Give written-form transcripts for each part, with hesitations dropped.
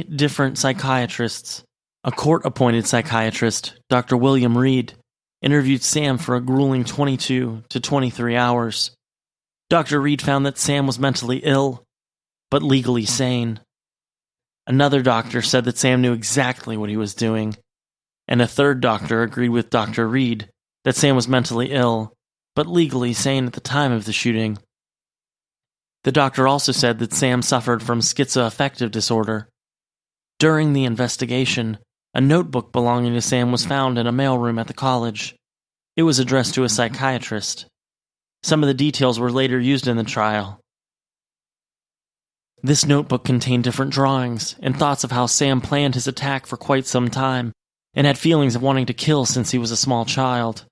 different psychiatrists. A court-appointed psychiatrist, Dr. William Reed, interviewed Sam for a grueling 22 to 23 hours. Dr. Reed found that Sam was mentally ill, but legally sane. Another doctor said that Sam knew exactly what he was doing, and a third doctor agreed with Dr. Reed that Sam was mentally ill, but legally sane at the time of the shooting. The doctor also said that Sam suffered from schizoaffective disorder. During the investigation, a notebook belonging to Sam was found in a mailroom at the college. It was addressed to a psychiatrist. Some of the details were later used in the trial. This notebook contained different drawings and thoughts of how Sam planned his attack for quite some time and had feelings of wanting to kill since he was a small child.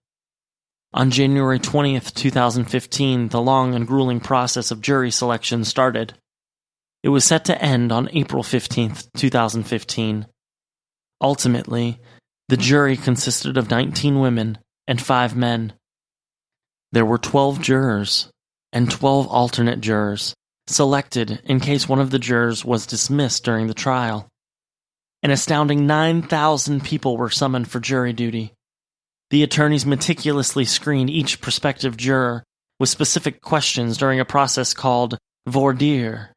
On January 20th, 2015, the long and grueling process of jury selection started. It was set to end on April 15th, 2015. Ultimately, the jury consisted of 19 women and 5 men. There were 12 jurors and 12 alternate jurors selected in case one of the jurors was dismissed during the trial. An astounding 9,000 people were summoned for jury duty. The attorneys meticulously screened each prospective juror with specific questions during a process called voir dire.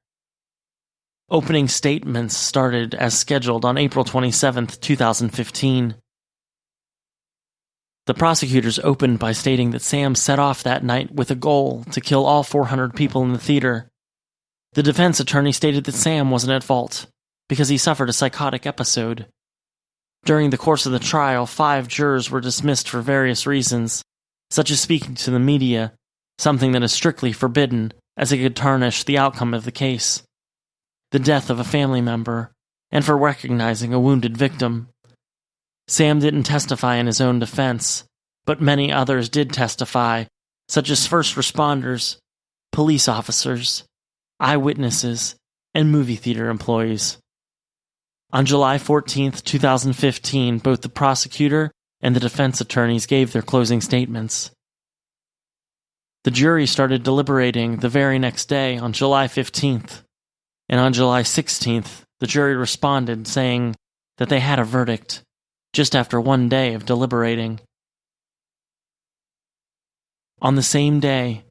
Opening statements started as scheduled on April 27, 2015. The prosecutors opened by stating that Sam set off that night with a goal to kill all 400 people in the theater. The defense attorney stated that Sam wasn't at fault because he suffered a psychotic episode. During the course of the trial, 5 jurors were dismissed for various reasons, such as speaking to the media, something that is strictly forbidden as it could tarnish the outcome of the case, the death of a family member, and for recognizing a wounded victim. Sam didn't testify in his own defense, but many others did testify, such as first responders, police officers, eyewitnesses, and movie theater employees. On July 14, 2015, both the prosecutor and the defense attorneys gave their closing statements. The jury started deliberating the very next day on July 15th, and on July 16th, the jury responded saying that they had a verdict, just after 1 day of deliberating. On the same day,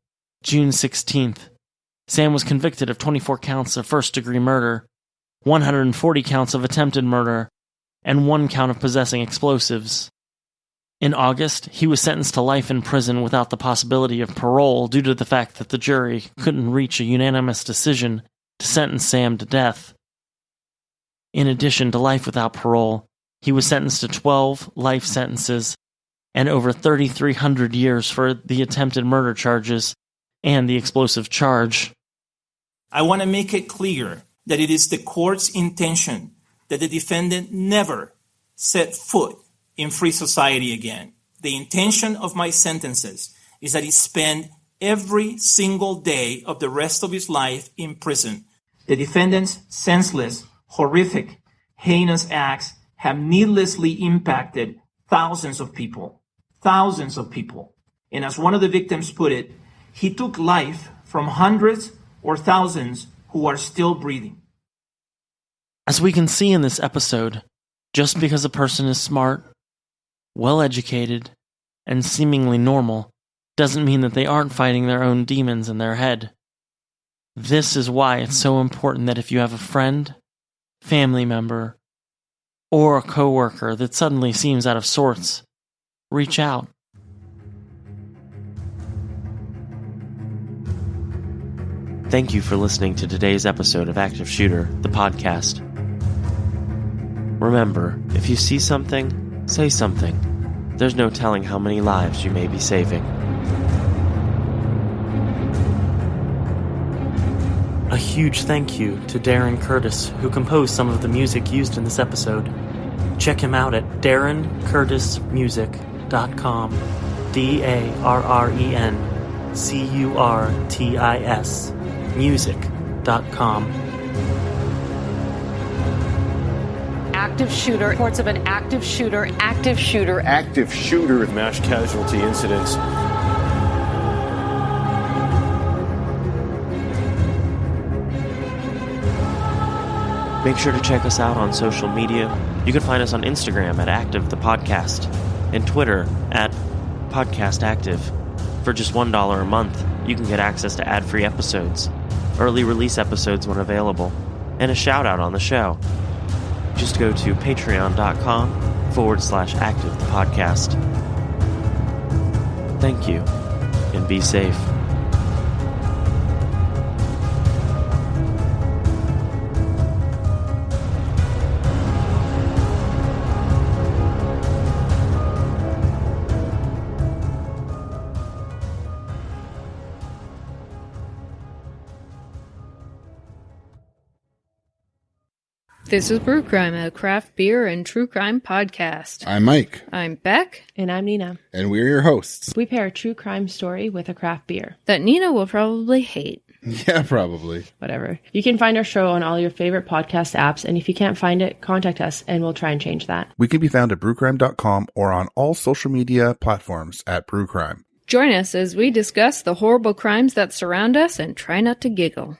June 16th, Sam was convicted of 24 counts of first-degree murder, 140 counts of attempted murder, and 1 count of possessing explosives. In August, he was sentenced to life in prison without the possibility of parole due to the fact that the jury couldn't reach a unanimous decision to sentence Sam to death. In addition to life without parole, he was sentenced to 12 life sentences and over 3,300 years for the attempted murder charges and the explosive charge. I want to make it clear that it is the court's intention that the defendant never set foot in free society again. The intention of my sentences is that he spend every single day of the rest of his life in prison. The defendant's senseless, horrific, heinous acts have needlessly impacted thousands of people. Thousands of people. And as one of the victims put it, he took life from hundreds or thousands who are still breathing. As we can see in this episode, just because a person is smart, well-educated, and seemingly normal doesn't mean that they aren't fighting their own demons in their head. This is why it's so important that if you have a friend, family member, or a coworker that suddenly seems out of sorts, reach out. Thank you for listening to today's episode of Active Shooter, the podcast. Remember, if you see something, say something. There's no telling how many lives you may be saving. A huge thank you to Darren Curtis, who composed some of the music used in this episode. Check him out at darrencurtismusic.com. DARRENCURTIS music.com. Active shooter. Reports of an active shooter. Active shooter. Active shooter. Mass casualty incidents. Make sure to check us out on social media. You can find us on Instagram at Active the Podcast and Twitter at Podcast Active. For just $1 a month, you can get access to ad-free episodes, early release episodes when available, and a shout-out on the show. Just go to patreon.com/Active the Podcast. Thank you, and be safe. This is Brew Crime, a craft beer and true crime podcast. I'm Mike. I'm Beck. And I'm Nina. And we're your hosts. We pair a true crime story with a craft beer. That Nina will probably hate. Yeah, probably. Whatever. You can find our show on all your favorite podcast apps, and if you can't find it, contact us and we'll try and change that. We can be found at brewcrime.com or on all social media platforms at brewcrime. Join us as we discuss the horrible crimes that surround us and try not to giggle.